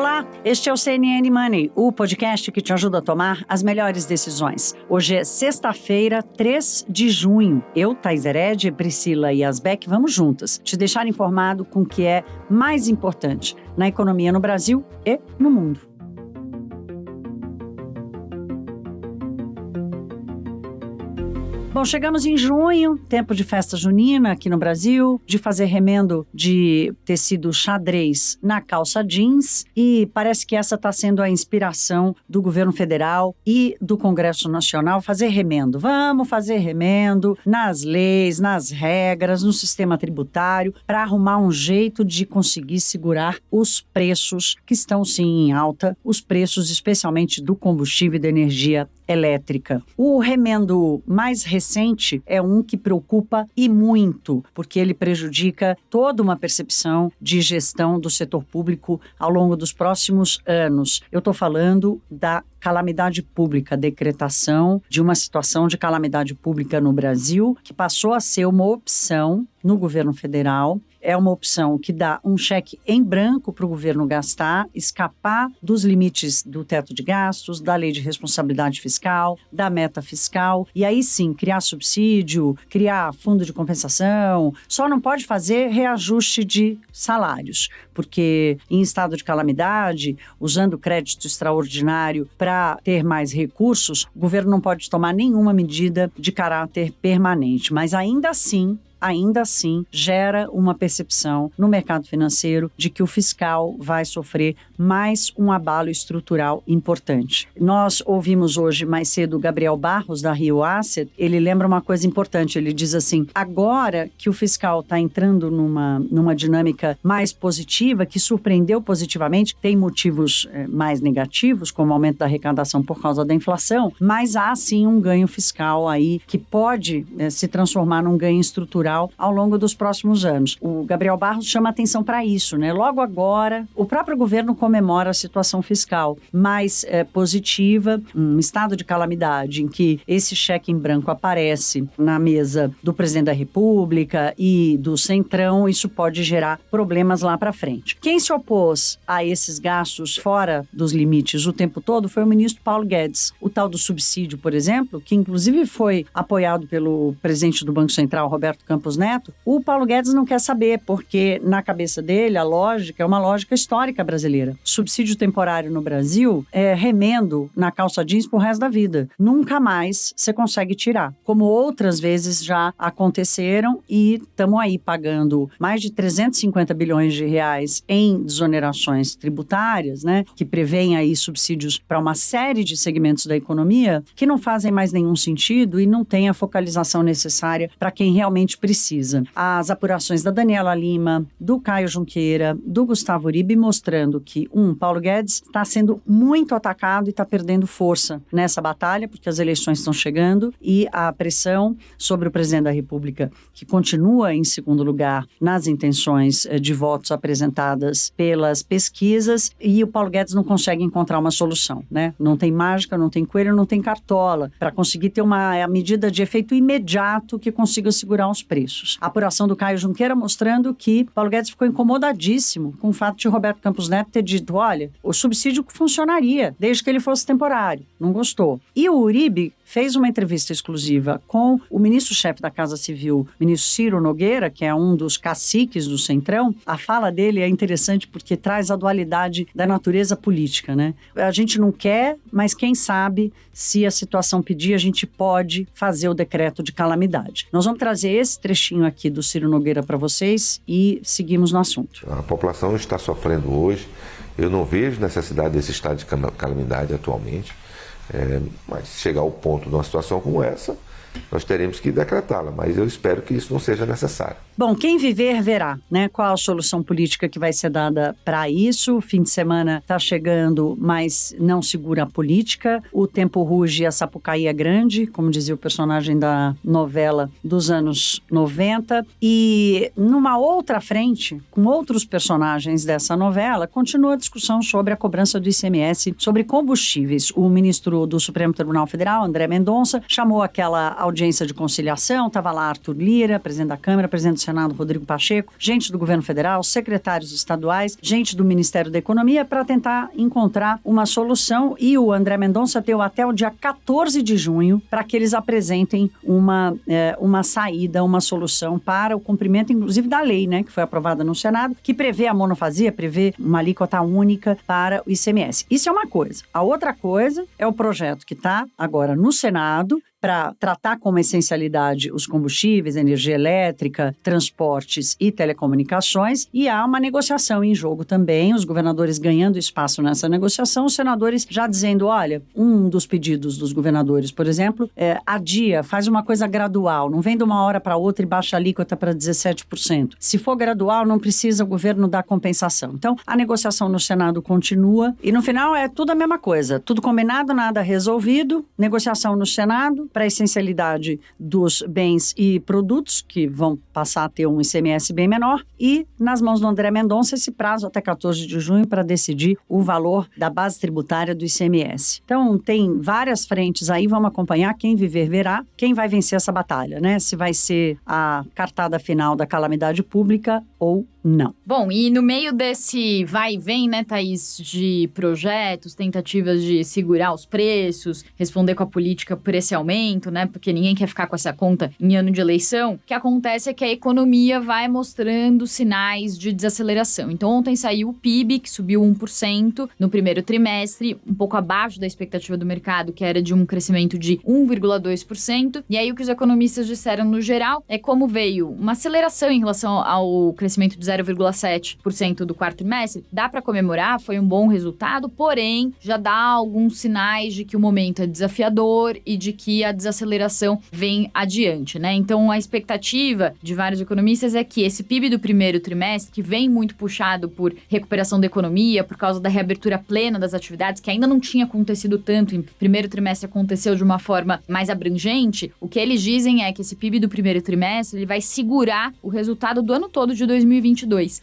Olá, este é o CNN Money, o podcast que te ajuda a tomar as melhores decisões. Hoje é sexta-feira, 3 de junho. Eu, Thais Herede, Priscila Yasbeck, vamos juntas te deixar informado com o que é mais importante na economia no Brasil e no mundo. Bom, chegamos em junho, tempo de festa junina aqui no Brasil, de fazer remendo de tecido xadrez na calça jeans, e parece que essa está sendo a inspiração do governo federal e do Congresso Nacional, fazer remendo. Vamos fazer remendo nas leis, nas regras, no sistema tributário, para arrumar um jeito de conseguir segurar os preços que estão sim em alta, os preços especialmente do combustível e da energia elétrica. O remendo mais recente é um que preocupa e muito, porque ele prejudica toda uma percepção de gestão do setor público ao longo dos próximos anos. Eu estou falando da calamidade pública, decretação de uma situação de calamidade pública no Brasil, que passou a ser uma opção no governo federal. É uma opção que dá um cheque em branco para o governo gastar, escapar dos limites do teto de gastos, da lei de responsabilidade fiscal, da meta fiscal, e aí sim criar subsídio, criar fundo de compensação. Só não pode fazer reajuste de salários, porque em estado de calamidade, usando crédito extraordinário para ter mais recursos, o governo não pode tomar nenhuma medida de caráter permanente, mas ainda assim gera uma percepção no mercado financeiro de que o fiscal vai sofrer mais um abalo estrutural importante. Nós ouvimos hoje mais cedo o Gabriel Barros, da Rio Asset. Ele lembra uma coisa importante, ele diz assim: agora que o fiscal está entrando numa dinâmica mais positiva, que surpreendeu positivamente, tem motivos mais negativos, como o aumento da arrecadação por causa da inflação, mas há sim um ganho fiscal aí que pode se transformar num ganho estrutural ao longo dos próximos anos. O Gabriel Barros chama atenção para isso, né? Logo agora, o próprio governo comemora a situação fiscal mais positiva, um estado de calamidade em que esse cheque em branco aparece na mesa do presidente da República e do Centrão. Isso pode gerar problemas lá para frente. Quem se opôs a esses gastos fora dos limites o tempo todo foi o ministro Paulo Guedes. O tal do subsídio, por exemplo, que inclusive foi apoiado pelo presidente do Banco Central, Roberto Campos Neto, o Paulo Guedes não quer saber, porque na cabeça dele a lógica é uma lógica histórica brasileira. Subsídio temporário no Brasil é remendo na calça jeans pro resto da vida. Nunca mais você consegue tirar. Como outras vezes já aconteceram, e estamos aí pagando mais de 350 bilhões de reais em desonerações tributárias, né, que prevêem aí subsídios para uma série de segmentos da economia que não fazem mais nenhum sentido e não têm a focalização necessária para quem realmente precisa. As apurações da Daniela Lima, do Caio Junqueira, do Gustavo Uribe, mostrando que, Paulo Guedes está sendo muito atacado e está perdendo força nessa batalha, porque as eleições estão chegando, e a pressão sobre o presidente da República, que continua em segundo lugar nas intenções de votos apresentadas pelas pesquisas, e o Paulo Guedes não consegue encontrar uma solução, né? Não tem mágica, não tem coelho, não tem cartola, para conseguir ter uma medida de efeito imediato que consiga segurar os preços. A apuração do Caio Junqueira mostrando que Paulo Guedes ficou incomodadíssimo com o fato de Roberto Campos Neto ter dito: olha, o subsídio funcionaria desde que ele fosse temporário. Não gostou. E o Uribe fez uma entrevista exclusiva com o ministro-chefe da Casa Civil, ministro Ciro Nogueira, que é um dos caciques do Centrão. A fala dele é interessante porque traz a dualidade da natureza política, né? A gente não quer, mas quem sabe, se a situação pedir, a gente pode fazer o decreto de calamidade. Nós vamos trazer esse trechinho aqui do Ciro Nogueira para vocês e seguimos no assunto. A população está sofrendo hoje. Eu não vejo necessidade desse estado de calamidade atualmente. Mas se chegar ao ponto de uma situação como essa, nós teremos que decretá-la, mas eu espero que isso não seja necessário. Bom, quem viver verá, né? Qual a solução política que vai ser dada para isso? O fim de semana está chegando, mas não segura a política. O tempo ruge e a Sapucaí é grande, como dizia o personagem da novela dos anos 90. E numa outra frente, com outros personagens dessa novela, continua a discussão sobre a cobrança do ICMS sobre combustíveis. O ministro do Supremo Tribunal Federal, André Mendonça, chamou aquela audiência de conciliação, estava lá Arthur Lira, presidente da Câmara, presidente do Senado Rodrigo Pacheco, gente do governo federal, secretários estaduais, gente do Ministério da Economia, para tentar encontrar uma solução. E o André Mendonça deu até o dia 14 de junho para que eles apresentem uma saída, uma solução para o cumprimento, inclusive, da lei, né, que foi aprovada no Senado, que prevê a monofasia, prevê uma alíquota única para o ICMS. Isso é uma coisa. A outra coisa é o projeto que está agora no Senado, para tratar como essencialidade os combustíveis, energia elétrica, transportes e telecomunicações, e há uma negociação em jogo também, os governadores ganhando espaço nessa negociação, os senadores já dizendo, olha, um dos pedidos dos governadores, por exemplo, adia, faz uma coisa gradual, não vem de uma hora para outra e baixa a alíquota para 17%. Se for gradual, não precisa o governo dar compensação. Então, a negociação no Senado continua, e no final é tudo a mesma coisa, tudo combinado, nada resolvido, negociação no Senado, para a essencialidade dos bens e produtos, que vão passar a ter um ICMS bem menor, e nas mãos do André Mendonça esse prazo até 14 de junho para decidir o valor da base tributária do ICMS. Então, tem várias frentes aí, vamos acompanhar, quem viver verá, quem vai vencer essa batalha, né? Se vai ser a cartada final da calamidade pública ou não. Bom, e no meio desse vai e vem, né, Thaís, de projetos, tentativas de segurar os preços, responder com a política por esse aumento, né, porque ninguém quer ficar com essa conta em ano de eleição, o que acontece é que a economia vai mostrando sinais de desaceleração. Então, ontem saiu o PIB, que subiu 1% no primeiro trimestre, um pouco abaixo da expectativa do mercado, que era de um crescimento de 1,2%. E aí, o que os economistas disseram no geral é como veio uma aceleração em relação ao crescimento de 0,7% do quarto trimestre, dá para comemorar, foi um bom resultado, porém, já dá alguns sinais de que o momento é desafiador e de que a desaceleração vem adiante, né? Então, a expectativa de vários economistas é que esse PIB do primeiro trimestre, que vem muito puxado por recuperação da economia, por causa da reabertura plena das atividades, que ainda não tinha acontecido tanto, em primeiro trimestre aconteceu de uma forma mais abrangente, o que eles dizem é que esse PIB do primeiro trimestre, ele vai segurar o resultado do ano todo de 2022.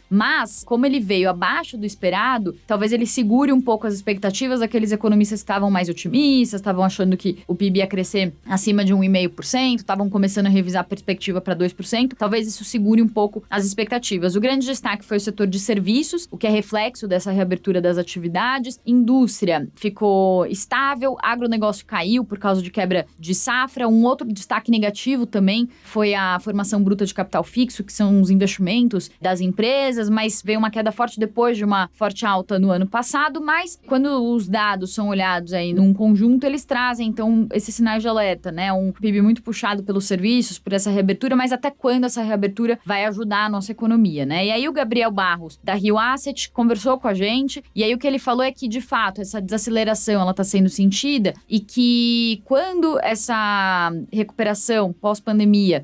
Mas, como ele veio abaixo do esperado, talvez ele segure um pouco as expectativas daqueles economistas que estavam mais otimistas, estavam achando que o PIB ia crescer acima de 1,5%, estavam começando a revisar a perspectiva para 2%. Talvez isso segure um pouco as expectativas. O grande destaque foi o setor de serviços, o que é reflexo dessa reabertura das atividades. Indústria ficou estável, agronegócio caiu por causa de quebra de safra. Um outro destaque negativo também foi a formação bruta de capital fixo, que são os investimentos das empresas, mas veio uma queda forte depois de uma forte alta no ano passado, mas quando os dados são olhados aí num conjunto, eles trazem, então, esses sinais de alerta, né? Um PIB muito puxado pelos serviços, por essa reabertura, mas até quando essa reabertura vai ajudar a nossa economia, né? E aí o Gabriel Barros, da Rio Asset, conversou com a gente, e aí o que ele falou é que, de fato, essa desaceleração, ela tá sendo sentida, e que quando essa recuperação pós-pandemia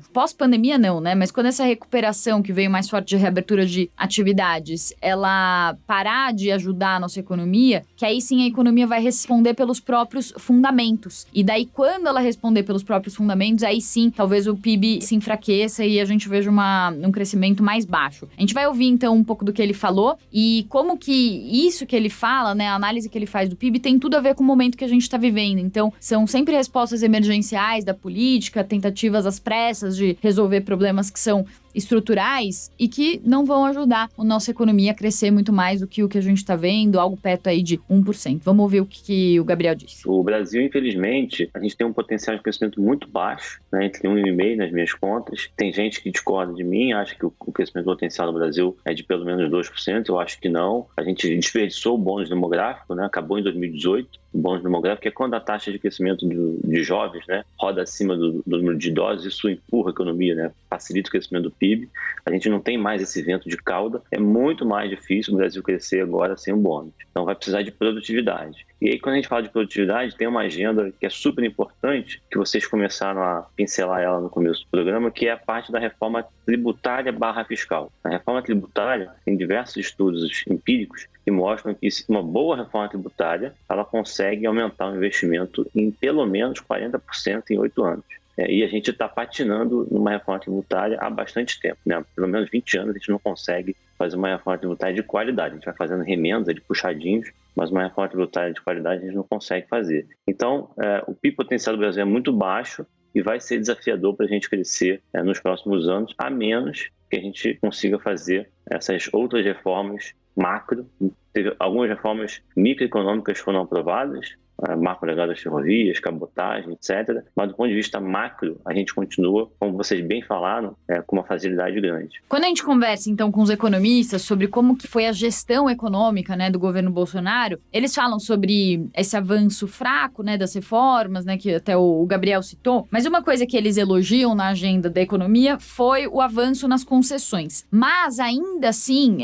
não, né? Mas quando essa recuperação que veio mais forte de reabertura de atividades, ela parar de ajudar a nossa economia, que aí sim a economia vai responder pelos próprios fundamentos. E daí, quando ela responder pelos próprios fundamentos, aí sim, talvez o PIB se enfraqueça e a gente veja um crescimento mais baixo. A gente vai ouvir, então, um pouco do que ele falou e como que isso que ele fala, né, a análise que ele faz do PIB tem tudo a ver com o momento que a gente está vivendo. Então, são sempre respostas emergenciais da política, tentativas às pressas de resolver problemas que são estruturais e que não vão ajudar a nossa economia a crescer muito mais do que o que a gente está vendo, algo perto aí de 1%. Vamos ouvir o que o Gabriel disse. O Brasil, infelizmente, a gente tem um potencial de crescimento muito baixo, né, entre 1,5% nas minhas contas. Tem gente que discorda de mim, acha que o crescimento potencial do Brasil é de pelo menos 2%, eu acho que não. A gente desperdiçou o bônus demográfico, né, acabou em 2018. O bônus demográfico, que é quando a taxa de crescimento de jovens, né, roda acima do número de idosos, isso empurra a economia, né, facilita o crescimento do PIB. A gente não tem mais esse vento de cauda. É muito mais difícil o Brasil crescer agora sem o bônus. Então vai precisar de produtividade. E aí, quando a gente fala de produtividade, tem uma agenda que é super importante, que vocês começaram a pincelar ela no começo do programa, que é a parte da reforma tributária / fiscal. A reforma tributária tem diversos estudos empíricos que mostram que uma boa reforma tributária, ela consegue aumentar o investimento em pelo menos 40% em 8 anos. E a gente está patinando numa reforma tributária há bastante tempo, né? Pelo menos 20 anos a gente não consegue fazer uma reforma tributária de qualidade. A gente vai fazendo remendas de puxadinhos, mas uma reforma tributária de qualidade a gente não consegue fazer. Então, o PIB potencial do Brasil é muito baixo, e vai ser desafiador para a gente crescer nos próximos anos, a menos que a gente consiga fazer essas outras reformas macro. Teve algumas reformas microeconômicas foram aprovadas, marco legal das ferrovias, cabotagem, etc. Mas do ponto de vista macro, a gente continua, como vocês bem falaram, com uma facilidade grande. Quando a gente conversa, então, com os economistas sobre como que foi a gestão econômica, né, do governo Bolsonaro, eles falam sobre esse avanço fraco, né, das reformas, né, que até o Gabriel citou, mas uma coisa que eles elogiam na agenda da economia foi o avanço nas concessões. Mas, ainda assim,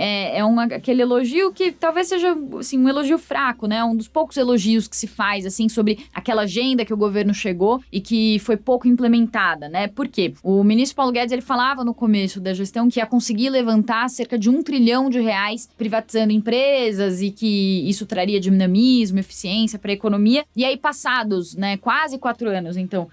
aquele elogio que talvez seja, assim, um elogio fraco, né, um dos poucos elogios que se faz, assim, sobre aquela agenda que o governo chegou e que foi pouco implementada, né? Por quê? O ministro Paulo Guedes, ele falava no começo da gestão que ia conseguir levantar cerca de R$1 trilhão privatizando empresas e que isso traria dinamismo, eficiência para a economia. E aí, passados, né, quase 4 anos, então,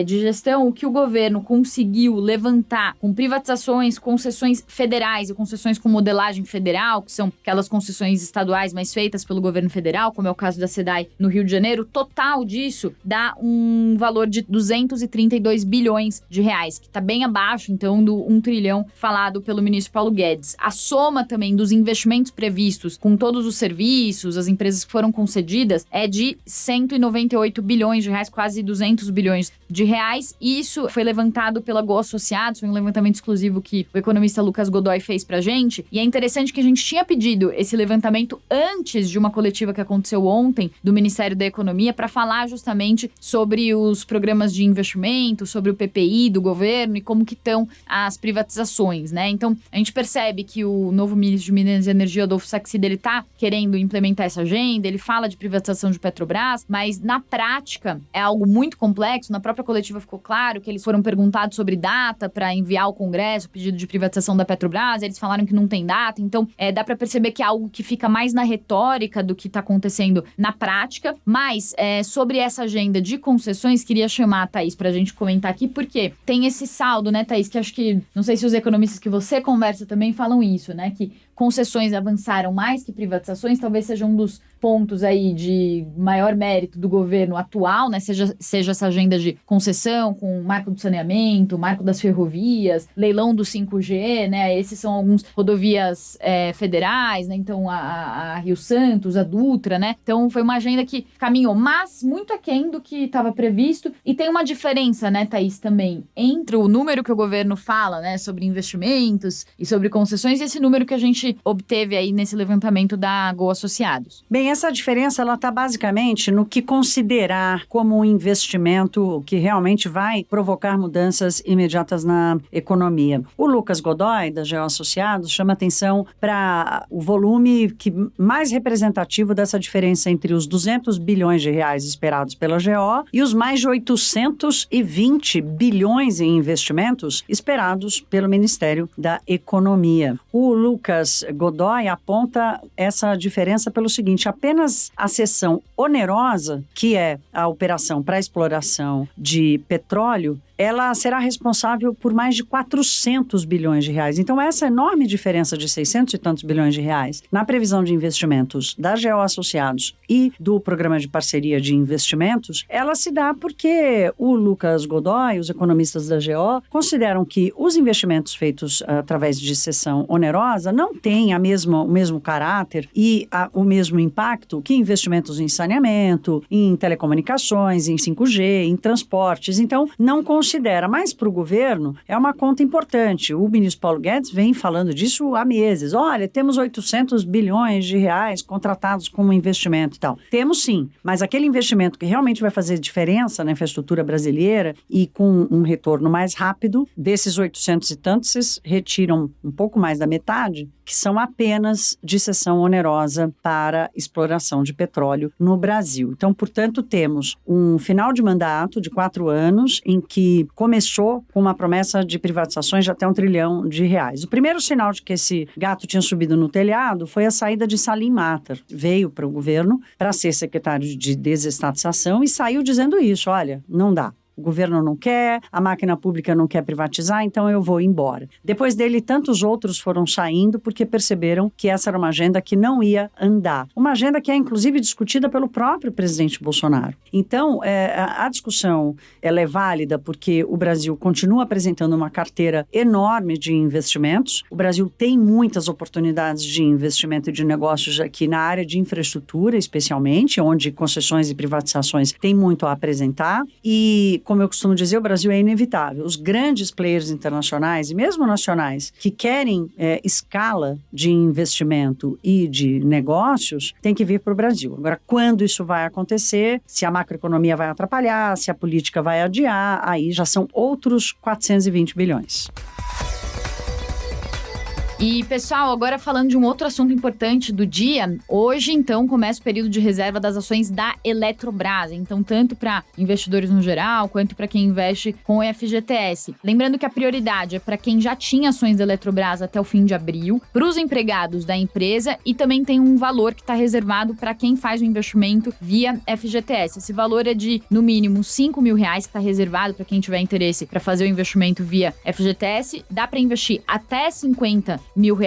de gestão, o que o governo conseguiu levantar com privatizações, concessões federais e concessões com modelagem federal, que são aquelas concessões estaduais, mas feitas pelo governo federal, como é o caso da SEDAI no Rio de Janeiro, o total disso dá um valor de 232 bilhões de reais, que está bem abaixo, então, do 1 trilhão falado pelo ministro Paulo Guedes. A soma também dos investimentos previstos com todos os serviços, as empresas que foram concedidas, é de 198 bilhões de reais, quase 200 bilhões de reais. E isso foi levantado pela Go Associados, foi um levantamento exclusivo que o economista Lucas Godoy fez pra gente. E é interessante que a gente tinha pedido esse levantamento antes de uma coletiva que aconteceu ontem do Ministério da Economia para falar justamente sobre os programas de investimento, sobre o PPI do governo e como que estão as privatizações, né? Então, a gente percebe que o novo ministro de Minas e Energia, Adolfo Saxida, ele tá querendo implementar essa agenda, ele fala de privatização de Petrobras, mas na prática é algo muito complexo. Na própria coletiva ficou claro que eles foram perguntados sobre data para enviar ao Congresso o pedido de privatização da Petrobras, eles falaram que não tem data, então dá para perceber que é algo que fica mais na retórica do que tá acontecendo na prática. Mas sobre essa agenda de concessões, queria chamar a Thaís pra gente comentar aqui, porque tem esse saldo, né, Thaís, que acho que, não sei se os economistas que você conversa também falam isso, né, que concessões avançaram mais que privatizações, talvez seja um dos pontos aí de maior mérito do governo atual, né, seja essa agenda de concessão com o marco do saneamento, marco das ferrovias, leilão do 5G, né, esses são alguns rodovias federais, né, então a Rio Santos, a Dutra, né, então foi uma agenda que caminhou, mas muito aquém do que estava previsto. E tem uma diferença, né, Thaís, também, entre o número que o governo fala, né, sobre investimentos e sobre concessões e esse número que a gente obteve aí nesse levantamento da Go Associados. Bem, essa diferença, ela está basicamente no que considerar como um investimento que realmente vai provocar mudanças imediatas na economia. O Lucas Godoy, da Go Associados, chama atenção para o volume mais representativo dessa diferença entre os 200 bilhões de reais esperados pela GO e os mais de 820 bilhões em investimentos esperados pelo Ministério da Economia. O Lucas Godoy aponta essa diferença pelo seguinte: apenas a seção onerosa, que é a operação para exploração de petróleo, ela será responsável por mais de 400 bilhões de reais. Então, essa enorme diferença de 600 e tantos bilhões de reais na previsão de investimentos da GO Associados e do Programa de Parceria de Investimentos, ela se dá porque o Lucas Godoy, os economistas da GO, consideram que os investimentos feitos através de cessão onerosa não têm o mesmo caráter e o mesmo impacto que investimentos em saneamento, em telecomunicações, em 5G, em transportes. Então, não considera, mas para o governo é uma conta importante. O ministro Paulo Guedes vem falando disso há meses. Olha, temos 800 bilhões de reais contratados como investimento e tal. Temos sim, mas aquele investimento que realmente vai fazer diferença na infraestrutura brasileira e com um retorno mais rápido, desses 800 e tantos, vocês retiram um pouco mais da metade, que são apenas de cessão onerosa para exploração de petróleo no Brasil. Então, portanto, temos um final de mandato de 4 anos em que começou com uma promessa de privatizações de até R$1 trilhão. O primeiro sinal de que esse gato tinha subido no telhado foi a saída de Salim Matar. Veio para o governo para ser secretário de desestatização e saiu dizendo isso: olha, não dá. o governo não quer, a máquina pública não quer privatizar, então eu vou embora. Depois dele, tantos outros foram saindo porque perceberam que essa era uma agenda que não ia andar. Uma agenda que é, inclusive, discutida pelo próprio presidente Bolsonaro. Então, a discussão ela é válida porque o Brasil continua apresentando uma carteira enorme de investimentos. O Brasil tem muitas oportunidades de investimento e de negócios aqui na área de infraestrutura, especialmente, onde concessões e privatizações têm muito a apresentar. E, como eu costumo dizer, o Brasil é inevitável. Os grandes players internacionais e mesmo nacionais que querem escala de investimento e de negócios têm que vir para o Brasil. Agora, quando isso vai acontecer, se a macroeconomia vai atrapalhar, se a política vai adiar, aí já são outros 420 bilhões. E, pessoal, agora falando de um outro assunto importante do dia, hoje, então, começa o período de reserva das ações da Eletrobras. Então, tanto para investidores no geral, quanto para quem investe com o FGTS. Lembrando que a prioridade é para quem já tinha ações da Eletrobras até o fim de abril, para os empregados da empresa e também tem um valor que está reservado para quem faz o investimento via FGTS. Esse valor é de, no mínimo, R$5 mil, que está reservado para quem tiver interesse para fazer o investimento via FGTS. Dá para investir até R$50 mil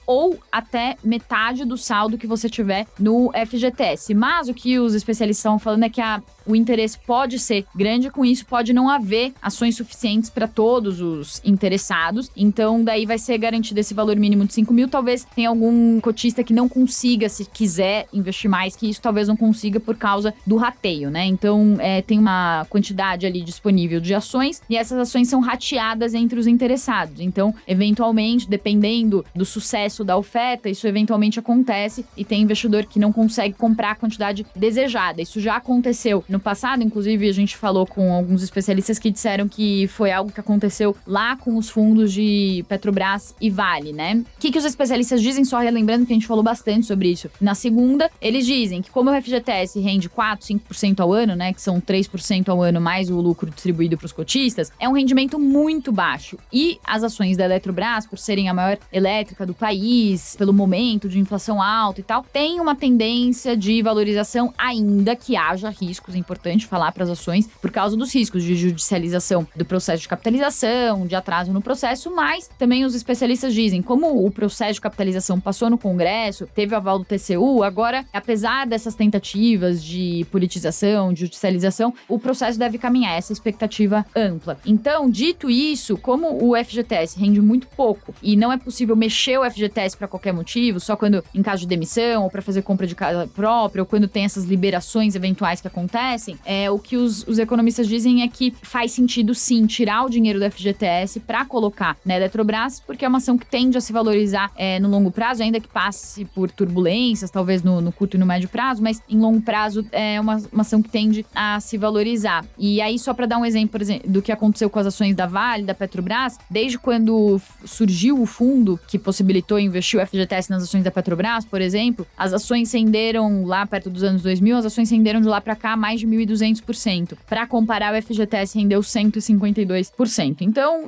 ou até metade do saldo que você tiver no FGTS. Mas o que os especialistas estão falando é que o interesse pode ser grande, com isso pode não haver ações suficientes para todos os interessados. Então, daí vai ser garantido esse valor mínimo de 5 mil. Talvez tenha algum cotista que não consiga, se quiser investir mais que isso, talvez não consiga por causa do rateio, né? Então, tem uma quantidade ali disponível de ações e essas ações são rateadas entre os interessados. Então, eventualmente, dependendo do sucesso da oferta, isso eventualmente acontece e tem investidor que não consegue comprar a quantidade desejada. Isso já aconteceu no passado, inclusive a gente falou com alguns especialistas que disseram que foi algo que aconteceu lá com os fundos de Petrobras e Vale, né? O que os especialistas dizem, só relembrando que a gente falou bastante sobre isso na segunda, eles dizem que como o FGTS rende 4, 5% ao ano, né, que são 3% ao ano mais o lucro distribuído para os cotistas, é um rendimento muito baixo. E as ações da Eletrobras, por serem a maior elétrica do país, pelo momento de inflação alta e tal, tem uma tendência de valorização, ainda que haja riscos, é importante falar para as ações, por causa dos riscos de judicialização do processo de capitalização, de atraso no processo, mas também os especialistas dizem, como o processo de capitalização passou no Congresso, teve o aval do TCU, agora, apesar dessas tentativas de politização, de judicialização, o processo deve caminhar, essa expectativa ampla. Então, dito isso, como o FGTS rende muito pouco e não é possível mexer o FGTS para qualquer motivo, só quando em caso de demissão ou para fazer compra de casa própria ou quando tem essas liberações eventuais que acontecem, o que os economistas dizem é que faz sentido sim tirar o dinheiro do FGTS para colocar na Eletrobras, porque é uma ação que tende a se valorizar no longo prazo, ainda que passe por turbulências, talvez no curto e no médio prazo, mas em longo prazo é uma ação que tende a se valorizar. E aí, só para dar um exemplo, por exemplo, do que aconteceu com as ações da Vale, da Petrobras, desde quando surgiu o fundo que possibilitou investir o FGTS nas ações da Petrobras, por exemplo, as ações renderam lá perto dos anos 2000, as ações renderam de lá para cá mais de 1.200%. Para comparar, o FGTS rendeu 152%. Então,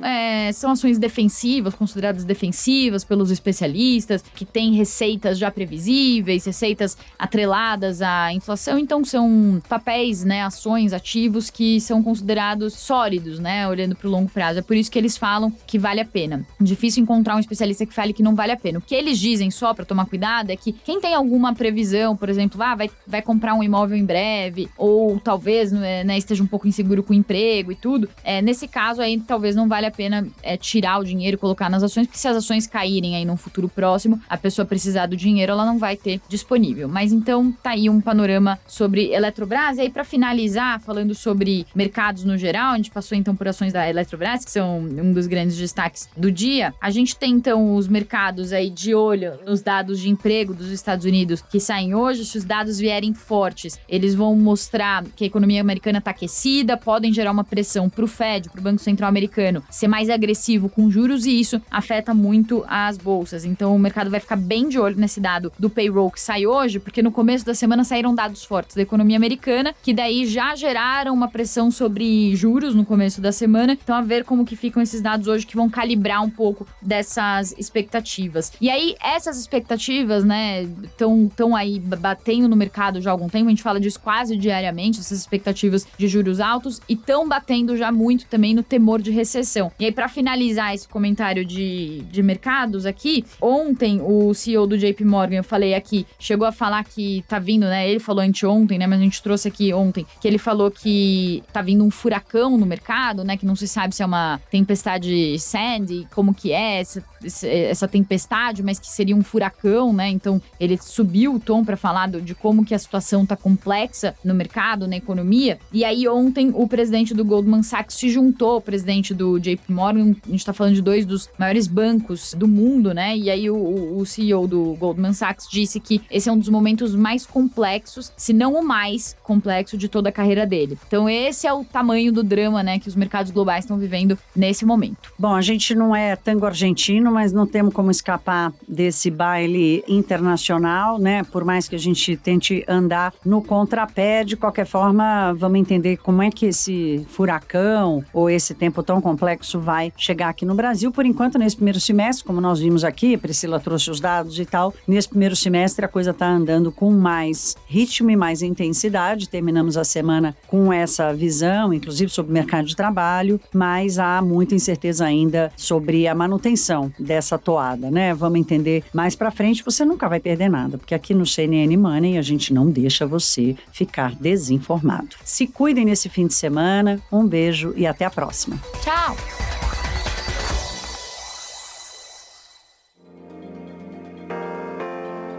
são ações defensivas, consideradas defensivas pelos especialistas, que têm receitas já previsíveis, receitas atreladas à inflação. Então, são papéis, né, ações, ativos que são considerados sólidos, né, olhando para o longo prazo. É por isso que eles falam que vale a pena. Difícil encontrar um especialista que fale que não vale a pena. O que eles dizem, só para tomar cuidado, é que quem tem alguma previsão, por exemplo, vai comprar um imóvel em breve, ou talvez, né, esteja um pouco inseguro com o emprego e tudo, nesse caso aí talvez não vale a pena tirar o dinheiro e colocar nas ações, porque se as ações caírem aí num futuro próximo, a pessoa precisar do dinheiro, ela não vai ter disponível. Mas então tá aí um panorama sobre Eletrobras. E aí, para finalizar, falando sobre mercados no geral, a gente passou então por ações da Eletrobras, que são um dos grandes destaques do dia. A gente tem então os mercados aí de olho nos dados de emprego dos Estados Unidos que saem hoje. Se os dados vierem fortes, eles vão mostrar que a economia americana está aquecida, podem gerar uma pressão para o Fed, para o Banco Central Americano, ser mais agressivo com juros, e isso afeta muito as bolsas. Então o mercado vai ficar bem de olho nesse dado do payroll que sai hoje, porque no começo da semana saíram dados fortes da economia americana, que daí já geraram uma pressão sobre juros no começo da semana. Então, a ver como que ficam esses dados hoje, que vão calibrar um pouco dessas expectativas. E aí, essas expectativas, né, estão aí batendo no mercado já há algum tempo, a gente fala disso quase diariamente, claramente essas expectativas de juros altos e estão batendo já muito também no temor de recessão. E aí, para finalizar esse comentário de mercados aqui, ontem o CEO do JP Morgan, eu falei aqui, chegou a falar que tá vindo, né? Ele falou anteontem, né? Mas a gente trouxe aqui ontem, que ele falou que tá vindo um furacão no mercado, né? Que não se sabe se é uma tempestade Sandy, como que é essa tempestade, mas que seria um furacão, né? Então, ele subiu o tom para falar de como que a situação tá complexa no mercado, na economia. E aí, ontem, o presidente do Goldman Sachs se juntou ao presidente do JP Morgan. A gente tá falando de dois dos maiores bancos do mundo, né? E aí, o CEO do Goldman Sachs disse que esse é um dos momentos mais complexos, se não o mais complexo de toda a carreira dele. Então, esse é o tamanho do drama, né, que os mercados globais estão vivendo nesse momento. Bom, a gente não é tango argentino, mas não temos como escapar desse baile internacional, né? Por mais que a gente tente andar no contrapé, de qualquer forma, vamos entender como é que esse furacão ou esse tempo tão complexo vai chegar aqui no Brasil. Por enquanto, nesse primeiro semestre, como nós vimos aqui, a Priscila trouxe os dados e tal, nesse primeiro semestre a coisa está andando com mais ritmo e mais intensidade. Terminamos a semana com essa visão, inclusive sobre o mercado de trabalho, mas há muita incerteza ainda sobre a manutenção dessa toada, né? Vamos entender mais pra frente. Você nunca vai perder nada, porque aqui no CNN Money a gente não deixa você ficar desinformado. Se cuidem nesse fim de semana, um beijo e até a próxima. Tchau!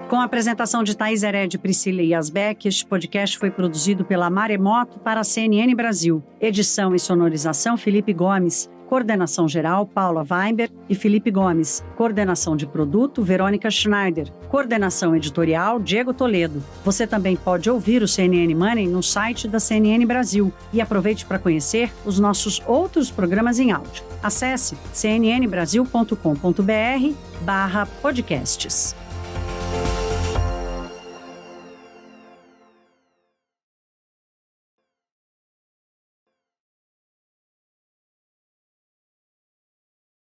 Com a apresentação de Thaís Hered, Priscila Yasbeck, este podcast foi produzido pela Maremoto para a CNN Brasil. Edição e sonorização, Felipe Gomes. Coordenação geral, Paula Weinberg e Felipe Gomes. Coordenação de produto, Verônica Schneider. Coordenação editorial, Diego Toledo. Você também pode ouvir o CNN Money no site da CNN Brasil. E aproveite para conhecer os nossos outros programas em áudio. Acesse cnnbrasil.com.br/podcasts.